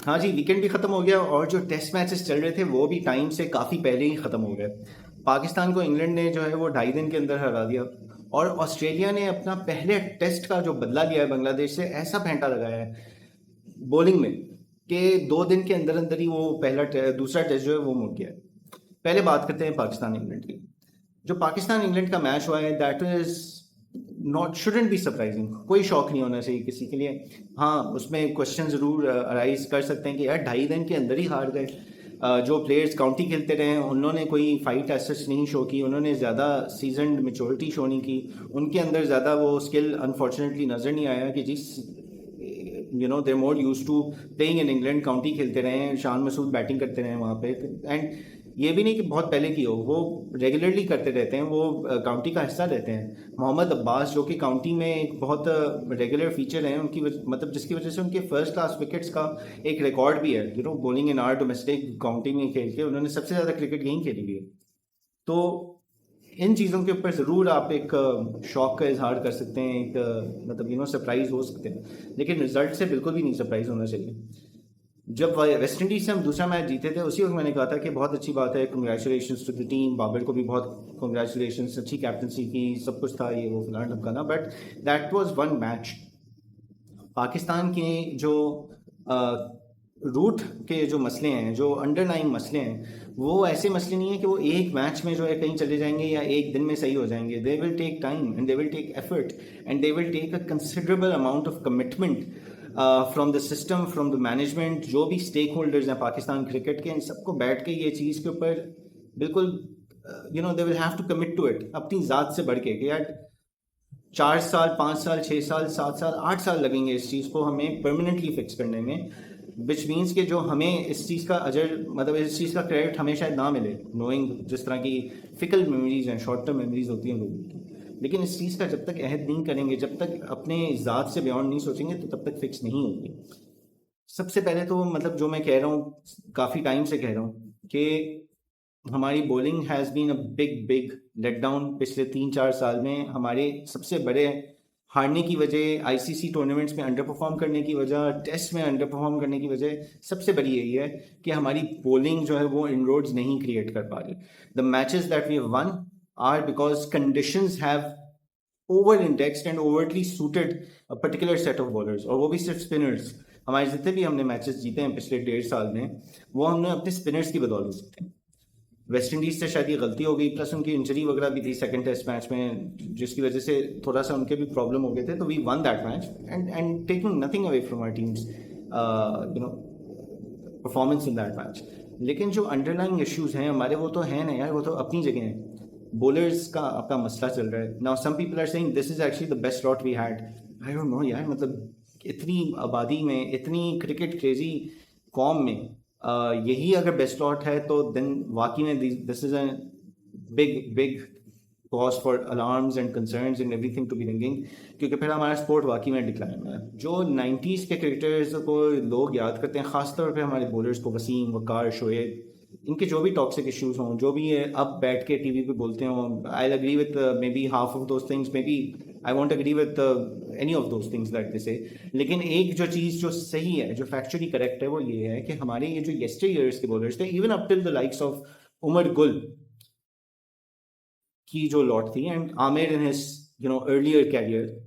हाँ जी, वीकेंड भी ख़त्म हो गया और जो टेस्ट मैचेस चल रहे थे वो भी टाइम से काफ़ी पहले ही ख़त्म हो गए। पाकिस्तान को इंग्लैंड ने जो है वो 2.5 दिन के अंदर हरा दिया और ऑस्ट्रेलिया ने अपना पहले टेस्ट का जो बदला लिया है बांग्लादेश से, ऐसा फेंटा लगाया है बॉलिंग में कि 2 दिन के अंदर अंदर ही वो दूसरा टेस्ट जो है वो मुड़ गया है। पहले बात करते हैं पाकिस्तान इंग्लैंड की। जो पाकिस्तान इंग्लैंड का मैच हुआ है, that is not shouldn't be surprising. कोई शौक नहीं होना चाहिए किसी के लिए। हाँ, उसमें क्वेश्चन ज़रूर अराइज कर सकते हैं कि यार 2.5 दिन के अंदर ही हार गए। जो प्लेयर्स काउंटी खेलते रहे उन्होंने कोई फाइट एसेस नहीं शो की, उन्होंने ज़्यादा सीजन मेच्योरिटी शो नहीं की, उनके अंदर ज़्यादा वो स्किल अनफॉर्चुनेटली नज़र नहीं आया कि जिस they're more used to playing in England. County खेलते रहे हैं, शान मसूद बैटिंग करते रहे वहाँ पे। एंड ये भी नहीं कि बहुत पहले की हो, वो रेगुलरली करते रहते हैं, वो काउंटी का हिस्सा रहते हैं। मोहम्मद अब्बास जो कि काउंटी में एक बहुत रेगुलर फीचर हैं, मतलब जिसकी वजह से उनके फर्स्ट क्लास विकेट्स का एक रिकॉर्ड भी है। Bowling in are domestic county में खेल के उन्होंने सबसे ज़्यादा क्रिकेट यहीं खेली हुई है। तो इन चीज़ों के ऊपर ज़रूर आप एक शौक का इजहार कर सकते हैं, एक मतलब सरप्राइज हो सकते हैं, लेकिन रिजल्ट से बिल्कुल भी नहीं सरप्राइज होना चाहिए। जब वेस्ट इंडीज से हम दूसरा मैच जीते थे, उसी वक्त मैंने कहा था कि बहुत अच्छी बात है, congratulation to the team. Babar को भी बहुत कंग्रेचुलेशन, अच्छी कैप्टनसी की, सब कुछ था, ये वो फलाना ढमकाना। But that was one match. Pakistan के जो रूट के जो मसले हैं, जो अंडरलाइन मसले हैं, वो ऐसे मसले नहीं है कि वो एक मैच में जो है कहीं चले जाएंगे या एक दिन में सही हो जाएंगे। They will take time and they will take effort and they will take a considerable amount of commitment from the system, from the management. जो भी स्टेक होल्डर्स हैं पाकिस्तान क्रिकेट के, इन सबको बैठ के ये चीज़ के ऊपर बिल्कुल they will have to commit to it, अपनी ज़ात से बढ़ के कि यार 4 साल, 5 साल, 6 साल, 7 साल, 8 साल लगेंगे इस चीज़ को हमें परमानेंटली फिक्स करने में। विच मीन्स कि जो हमें इस चीज़ का अजर, मतलब इस चीज़ का क्रेडिट हमें शायद ना मिले, नोइंग जिस तरह की फिकल मेमोरीज हैं, शॉर्ट टर्म मेमोरीज होती हैं लोगों की। लेकिन इस चीज़ का जब तक अहद नहीं करेंगे, जब तक अपने ज़ात से बियॉन्ड नहीं सोचेंगे, तो तब तक फिक्स नहीं होगी। सबसे पहले तो मतलब जो मैं कह रहा हूँ, काफ़ी टाइम से कह रहा हूँ कि हमारी bowling has been a big big let down. पिछले 3-4 साल में हमारे सबसे बड़े हारने की वजह, आईसीसी टूर्नामेंट्स में अंडर परफॉर्म करने की वजह, टेस्ट में अंडर परफॉर्म करने की वजह सबसे बड़ी यही है कि हमारी बॉलिंग जो है वो इनरोड्स नहीं क्रिएट कर पा रही। The matches that we have won are because conditions have over indexed and overtly suited a particular set of bowlers, और वो भी सिर्फ स्पिनर्स। हमारे जितने भी हमने मैचेस जीते हैं पिछले 1.5 साल में, वो हमने अपने स्पिनर्स की बदौलत जीते हैं। वेस्ट इंडीज से शायद ये गलती हो गई, प्लस उनकी इंजरी वगैरह भी थी सेकंड टेस्ट मैच में, जिसकी वजह से थोड़ा सा उनके भी प्रॉब्लम हो गए थे। तो we won that match and taking nothing away from our team's performance in that match. लेकिन जो अंडरलाइंग इश्यूज हैं हमारे, वो तो हैं ना यार, वो तो अपनी जगह हैं। बॉलर्स का आपका मसला चल रहा है। Now some people are saying this is actually the best lot we had. I don't know यार, मतलब इतनी आबादी में, इतनी क्रिकेट क्रेजी कॉम में यही अगर बेस्ट लॉट है, तो देन वाकई में this is a big big cause for alarms and concerns and everything to be ringing. क्योंकि फिर हमारा स्पोर्ट वाकई में डिक्लाइन में है। जो 90s के क्रिकेटर्स को लोग याद करते हैं, खासतौर पे हमारे बॉलर्स को, वसीम, वकार, शोएब, इनके जो भी टॉक्सिक इश्यूज हों, जो भी ये अब बैठ के टीवी पे बोलते हों, I agree with maybe half of those things, maybe I won't agree with any of those things that they say. लेकिन एक जो चीज़ जो सही है, जो फैक्चुअली करेक्ट है, वो ये है कि हमारे ये जो येस्टर ईयर्स के बॉलर्स थे, even up till the likes of Umar Gul की जो लॉट थी, and Amir in his earlier career,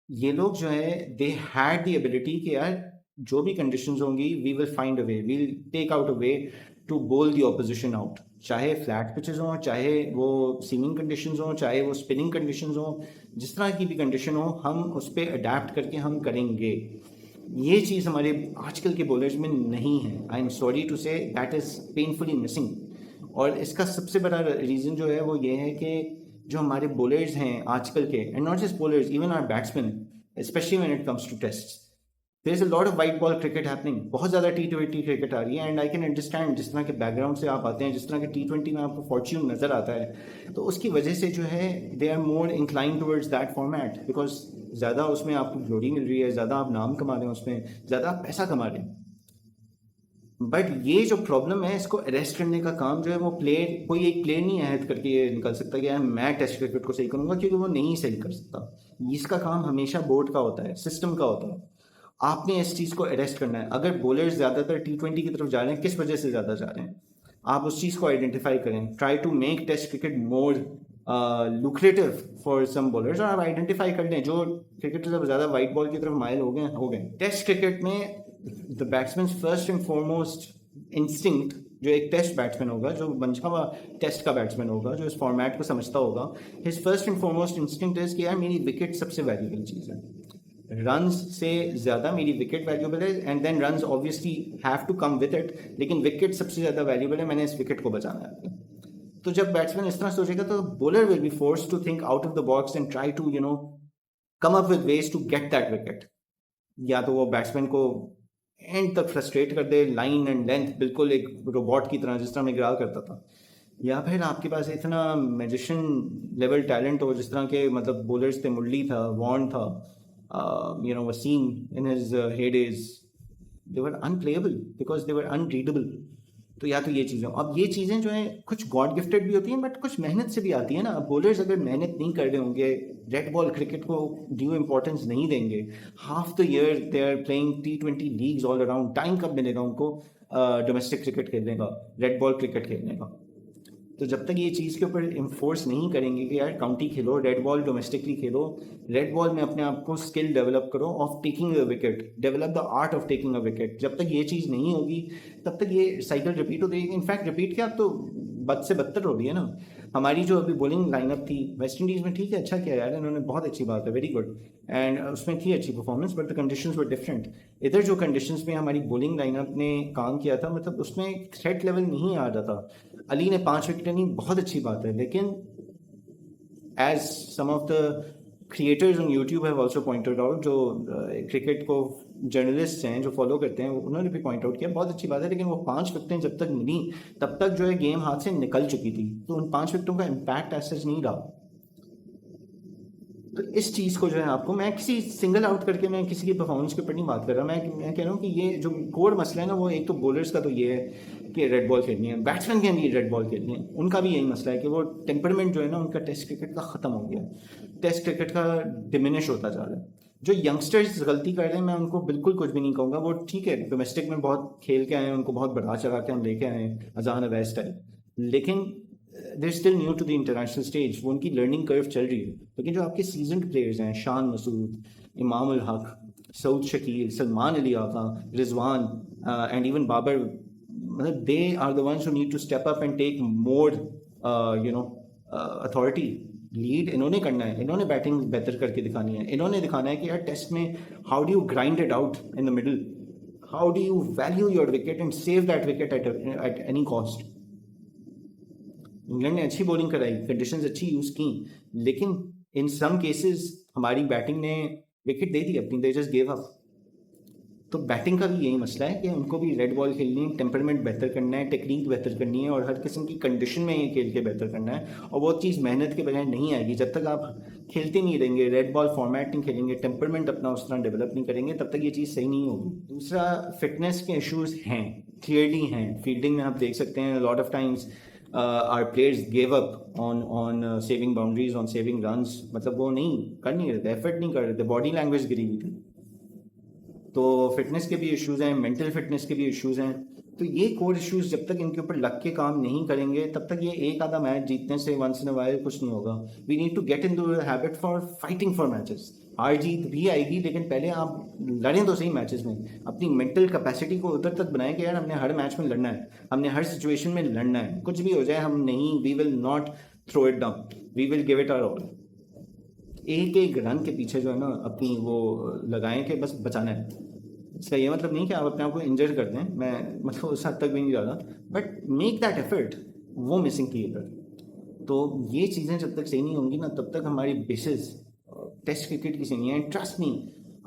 ये लोग जो है दे हैड द एबिलिटी कि यार जो भी कंडीशंस होंगी, we will find a way, we will take out a way to bowl the opposition out. चाहे फ्लैट पिचेस हों, चाहे वो सीमिंग कंडीशंस हों, चाहे वो स्पिनिंग कंडीशंस हों, जिस तरह की भी कंडीशन हो, हम उस पर अडेप्ट करके हम करेंगे। ये चीज़ हमारे आजकल के बॉलर्स में नहीं है। आई एम सॉरी टू से, दैट इज़ पेनफुली मिसिंग। और इसका सबसे बड़ा रीज़न जो है वो ये है कि जो हमारे बॉलर्स हैं आजकल के, and not just bowlers, even our batsman, specially when it comes to test, there is a lot of white ball cricket happening. बहुत ज़्यादा T20 क्रिकेट आ रही है, एंड आई कैन अंडरस्टैंड जिस तरह के बैकग्राउंड से आप आते हैं, जिस तरह के T20 में आपको फॉर्च्यून नज़र आता है, तो उसकी वजह से जो है they are more incline towards that format, because ज़्यादा उसमें आपको ग्लोरी मिल रही है, ज़्यादा आप नाम कमा रहे हैं उसमें, ज़्यादा आप पैसा कमा रहे हैं। बट ये जो प्रॉब्लम है, इसको अरेस्ट करने का काम जो है वो प्लेयर, कोई एक प्लेयर नहीं अहद करके ये निकल सकता कि यार मैं टेस्ट क्रिकेट को सही करूंगा, क्योंकि वो नहीं सही कर सकता। इसका काम हमेशा बोर्ड का होता है, सिस्टम का होता है। आपने इस चीज़ को अरेस्ट करना है। अगर बॉलर्स ज़्यादातर T20 की तरफ जा रहे हैं, किस वजह से ज़्यादा जा रहे हैं, आप उस चीज़ को आइडेंटिफाई करें। Try to make test cricket more lucrative for some bowlers, और आप आइडेंटिफाई कर लें जो क्रिकेटर जब ज़्यादा वाइट बॉल की तरफ माइल हो गए। टेस्ट क्रिकेट में the batsman first and foremost instinct, जो एक टेस्ट बैट्समैन होगा, जो बंजा हुआ टेस्ट का बैट्समैन होगा, जो इस फॉर्मेट को समझता होगा, his first and foremost instinct is कि यार मेरी विकेट सबसे वैल्यूबल चीज़ है, रन्स से ज़्यादा मेरी विकेट वैल्यूबल है, and then runs obviously have to come with it, लेकिन विकेट सबसे ज़्यादा वैल्यूबल है, मैंने इस विकेट को बचाना है। तो जब बैट्समैन इस तरह सोचेगा तो bowler will be force to think out of the box and try to come up with ways to get that wicket. या तो वो बैट्समैन को एंड तक फ्रस्ट्रेट कर दे, लाइन एंड लेंथ बिल्कुल एक रोबोट की तरह, जिस तरह मैं करता था, या फिर आपके पास इतना मैजिशियन लेवल टैलेंट हो, जिस तरह के मतलब बॉलर्स थे, मुरली था, वॉर्न था, Wasim in his heydays, they were unplayable because they were unreadable. तो या तो ये चीज़ें, अब ये चीज़ें जो हैं कुछ गॉड गिफ्टेड भी होती हैं, बट कुछ मेहनत से भी आती है ना। अब बॉलर्स अगर मेहनत नहीं कर रहे होंगे, रेड बॉल क्रिकेट को ड्यू इंपॉर्टेंस नहीं देंगे, half the year they are playing T20 leagues all around, time कब मिलेगा उनको डोमेस्टिक क्रिकेट खेलने का, रेड बॉल क्रिकेट खेलने का? तो जब तक ये चीज़ के ऊपर इन्फोर्स नहीं करेंगे कि यार काउंटी खेलो, रेड बॉल डोमेस्टिकली खेलो, रेड बॉल में अपने आप को स्किल डेवलप करो of taking a wicket, develop the art of taking a wicket, जब तक ये चीज़ नहीं होगी तब तक ये साइकिल रिपीट होती है। इनफैक्ट रिपीट क्या, अब तो बद से बदतर हो रही है ना। हमारी जो अभी बॉलिंग लाइनअप थी वेस्ट इंडीज़ में, ठीक है अच्छा किया यार इन्होंने, बहुत अच्छी बात है, वेरी गुड, एंड उसमें थी अच्छी performance, but the conditions were different. इधर जो कंडीशंस में हमारी बॉलिंग लाइनअप ने काम किया था, मतलब उसमें थ्रेट लेवल नहीं आ रहा था। अली ने 5 विकेटें ली, बहुत अच्छी बात है, लेकिन as some of the creators on YouTube have also pointed out, जो क्रिकेट को जर्नलिस्ट हैं जो फॉलो करते हैं, उन्होंने भी पॉइंट आउट किया, बहुत अच्छी बात है, लेकिन वो 5 विकेटें जब तक मिली तब तक जो है गेम हाथ से निकल चुकी थी, तो उन 5 विकेटों का इम्पैक्ट ऐसा नहीं रहा। तो इस चीज़ को जो है आपको, मैं किसी सिंगल आउट करके मैं किसी की परफॉर्मेंस के ऊपर नहीं बात कर रहा, मैं कह रहा हूँ कि ये जो कोर मसला है ना, वो एक तो बॉलर्स का तो ये है कि रेड बॉल खेलनी है, बैट्समैन के भी रेड बॉल खेलनी है, उनका भी यही मसला है कि वो टेम्परमेंट जो है ना उनका टेस्ट क्रिकेट का ख़त्म हो गया, टेस्ट क्रिकेट का डिमिनिश होता जा रहा है। जो यंगस्टर्स गलती कर रहे हैं, मैं उनको बिल्कुल कुछ भी नहीं कहूँगा, वो ठीक है डोमेस्टिक में बहुत खेल के आए हैं, उनको बहुत बढ़ा चढ़ा के हम लेके आए हैं अजान अवैस टाइप, लेकिन they're still new to the international stage, वो उनकी लर्निंग कर्व चल रही है। लेकिन जो आपके सीजनड प्लेयर्स हैं, शान मसूद, इमाम उल हक, सऊद शकील, सलमान अली आका, रिजवान एंड इवन बाबर, मतलब they are the ones who need to step up and take more authority, lead इन्होंने करना है, इन्होंने बैटिंग बेहतर करके दिखानी है, इन्होंने दिखाना है कि यार टेस्ट में how do you grind it out in the middle, how do you value your wicket and save that wicket at any cost. England ने अच्छी बॉलिंग कराई, कंडीशंस अच्छी यूज़ की, लेकिन इन सम केसेस हमारी बैटिंग ने विकेट दे दी अपनी, दे जस्ट गिव अप। तो बैटिंग का भी यही मसला है कि उनको भी रेड बॉल खेलनी है, टेम्परमेंट बेहतर करना है, टेक्निक बेहतर करनी है, और हर किस्म की कंडीशन में ये खेल के बेहतर करना है, और वो चीज़ मेहनत के बगैर नहीं आएगी। जब तक आप खेलते नहीं रहेंगे, रेड बॉल फॉर्मेट नहीं खेलेंगे, टेम्परमेंट अपना उस तरह डेवलप नहीं करेंगे, तब तक ये चीज़ सही नहीं होगी। दूसरा, फिटनेस के इशूज़ हैं, क्लियरली हैं। फील्डिंग में आप देख सकते हैं lot of times our players gave up on saving boundaries, on saving runs, मतलब वो कर नहीं रहे थे, एफर्ट नहीं कर रहे थे, बॉडी लैंग्वेज गिरी हुई थी। तो फिटनेस के भी इश्यूज हैं, मेंटल फिटनेस के भी इश्यूज हैं। तो ये कोर इश्यूज जब तक इनके ऊपर लग के काम नहीं करेंगे, तब तक ये एक आधा मैच जीतने से वंस इन अ वाइल कुछ नहीं होगा। We need to get into habit for fighting for matches. हार जीत भी आएगी, लेकिन पहले आप लड़ें तो सही मैचेस में, अपनी मेंटल कैपेसिटी को उधर तक बनाएं कि यार हमने हर मैच में लड़ना है, हमने हर सिचुएशन में लड़ना है, कुछ भी हो जाए हम नहीं, we will not throw it down, we will give it our all. एक एक रन के पीछे जो है ना अपनी वो लगाएं कि बस बचाना है। इसका ये मतलब नहीं कि आप अपने आप को इंजर कर दें, मैं मतलब उस हद तक भी नहीं जा रहा, बट मेक दैट एफर्ट, वो मिसिंग थी इधर। तो ये चीज़ें जब तक सही नहीं होंगी ना, तब तक हमारी बेसिस टेस्ट क्रिकेट की सही नहीं है। ट्रस्ट मी,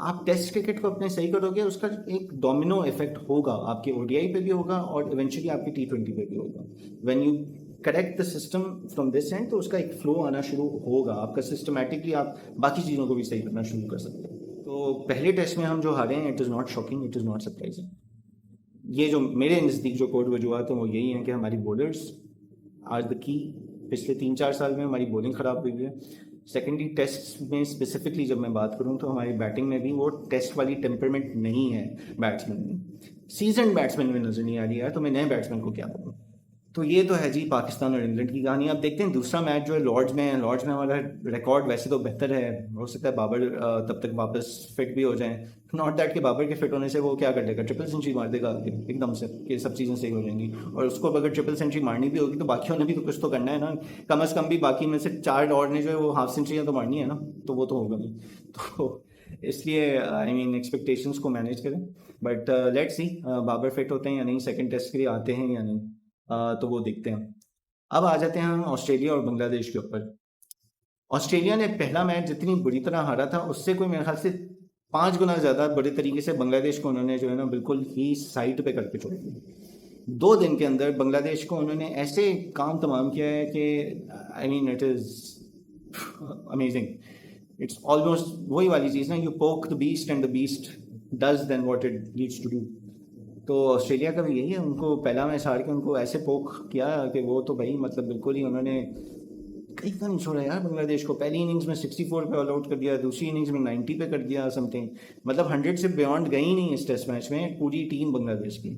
आप टेस्ट क्रिकेट को अपने सही करोगे, उसका एक डोमिनो इफेक्ट होगा, आपके ओडीआई पे भी होगा और इवेंचुअली आपके T20 पे भी होगा। When you correct the system from this and, तो उसका एक फ्लो आना शुरू होगा आपका, सिस्टमेटिकली आप बाकी चीज़ों को भी सही करना शुरू कर सकते हो। तो पहले टेस्ट में हम जो हारे हैं, it is not shocking, it is not surprising. ये जो मेरे नज़दीक जो कोड वजूहत है वो यही है कि हमारी बॉलर्स आर द की। पिछले 3-4 साल में हमारी बॉलिंग ख़राब हुई है, सेकेंडली टेस्ट में स्पेसिफिकली जब मैं बात करूं तो हमारी बैटिंग में भी वो टेस्ट वाली टेम्परमेंट नहीं है बैट्समैन में। सीजन बैट्समैन में नजर नहीं आ रही यार, तो मैं नए बैट्समैन को क्या करूँ। तो ये तो है जी पाकिस्तान और इंग्लैंड की कहानी। अब देखते हैं दूसरा मैच जो है लॉर्ड्स में है। लॉर्ड्स में हमारा रिकॉर्ड वैसे तो बेहतर है, हो सकता है बाबर तब तक वापस फिट भी हो जाए। नॉट दैट कि बाबर के फिट होने से वो क्या कर देगा, ट्रिपल सेंचुरी मार देगा एकदम से कि सब चीज़ें सही हो जाएंगी। और उसको अगर ट्रिपल सेंचुरी मारनी भी होगी तो बाकियों ने भी तो कुछ तो करना है ना, कम अज़ कम भी बाकी में से 4 और ने जो है वो हाफ सेंचुरियाँ तो मारनी है ना, तो वो तो होगा नहीं। तो इसलिए आई मीन एक्सपेक्टेशंस को मैनेज करें। But let's see Babar fit होते हैं या नहीं, सेकंड टेस्ट के लिए आते हैं या नहीं, तो वो देखते हैं। अब आ जाते हैं हम ऑस्ट्रेलिया और बांग्लादेश के ऊपर। ऑस्ट्रेलिया ने पहला मैच जितनी बुरी तरह हारा था उससे कोई मेरे ख्याल से 5 गुना ज़्यादा बड़े तरीके से बांग्लादेश को उन्होंने जो है ना बिल्कुल ही साइड पे करके छोड़ दिया। 2 दिन के अंदर बांग्लादेश को उन्होंने ऐसे काम तमाम किया है कि I mean it is amazing. It's almost वही वाली चीज़ ना, you poke the beast and the beast does then what it needs to do. तो ऑस्ट्रेलिया का भी यही है, उनको पहला मैच हार के उनको ऐसे पोक किया कि वो तो भाई मतलब बिल्कुल ही उन्होंने कहीं का नहीं छोड़ा यार बांग्लादेश को। पहली इनिंग्स में 64 पे ऑल आउट कर दिया, दूसरी इनिंग्स में 90 पे कर दिया समथिंग। मतलब 100 से बियॉन्ड गई नहीं इस टेस्ट मैच में पूरी टीम बांग्लादेश की।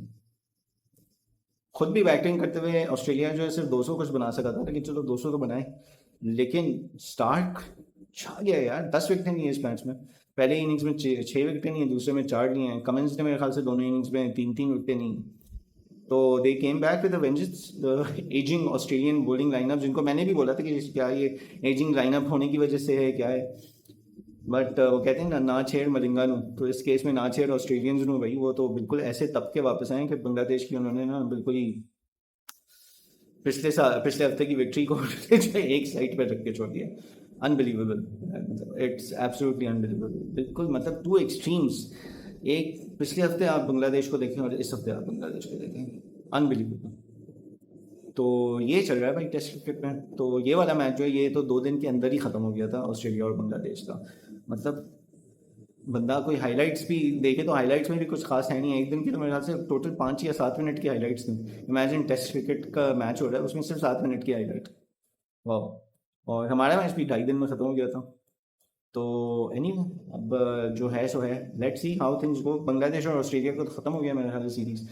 खुद भी बैटिंग करते हुए ऑस्ट्रेलिया जो है सिर्फ 200 कुछ बना सका था, लेकिन चलो 200 तो बनाए। लेकिन स्टार्क छा गया यार, 10 विकेटें नहीं है इस मैच में। पहले इनिंग्स में 6 विकेटें नहीं है, दूसरे में 4 लिए हैं। कमिंस ने मेरे ख्याल से दोनों इनिंग्स में 3 विकेटें नहीं। तो they came back with vengeance. Ageing Australian bowling lineup, जिनको मैंने भी बोला था कि क्या ये एजिंग लाइनअप होने की वजह से है क्या है, बट वो कहते हैं ना छेड़ मलिंगा नू, तो इस केस में ना छेड़ ऑस्ट्रेलियंस नू भाई। वो तो बिल्कुल ऐसे तब के वापस आए कि बांग्लादेश की उन्होंने ना बिल्कुल ही पिछले हफ्ते की विक्ट्री को एक साइड पर रख के छोड़ दिया। Unbelievable, it's absolutely unbelievable. बिल्कुल मतलब 2 एक्सट्रीम्स, एक पिछले हफ्ते आप बांग्लादेश को देखें और इस हफ्ते आप बांग्लादेश को देखें, अनबिलीवेबल। तो ये चल रहा है भाई टेस्ट क्रिकेट में। तो ये वाला मैच जो है ये तो 2 दिन के अंदर ही ख़त्म हो गया था ऑस्ट्रेलिया और बांग्लादेश का। मतलब बंदा कोई हाइलाइट्स भी देखे तो हाइलाइट्स में भी कुछ खास है नहीं। एक दिन की तो मेरे ख्याल से टोटल 5 या 7 मिनट की हाइलाइट्स थी। इमेजिन टेस्ट क्रिकेट का मैच हो रहा है उसमें सिर्फ 7 मिनट की हाईलाइट। वाह। और हमारा मैच भी 2.5 दिन में ख़त्म हो गया था। तो एनी अब जो है सो है, let's see how things go. Bangladesh और ऑस्ट्रेलिया का तो ख़त्म हो गया मेरे ख्याल से सीरीज़।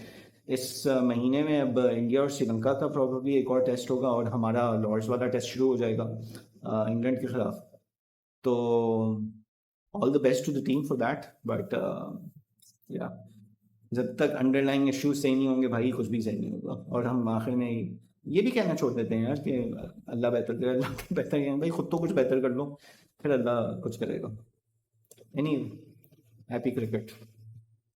इस महीने में अब इंडिया और श्रीलंका का प्रॉब्लली एक और टेस्ट होगा और हमारा लॉर्ड्स वाला टेस्ट शुरू हो जाएगा इंग्लैंड के खिलाफ। तो all the best to the team for that. But या जब तक अंडरलाइंग इश्यूज सही नहीं होंगे भाई कुछ भी सही नहीं होगा। और हम आखिर में ये भी कहना छोड़ देते हैं यार कि अल्लाह बेहतर करे, अल्लाह तो बेहतर है भाई, खुद तो कुछ बेहतर कर लो फिर अल्लाह कुछ करेगा। Any happy cricket.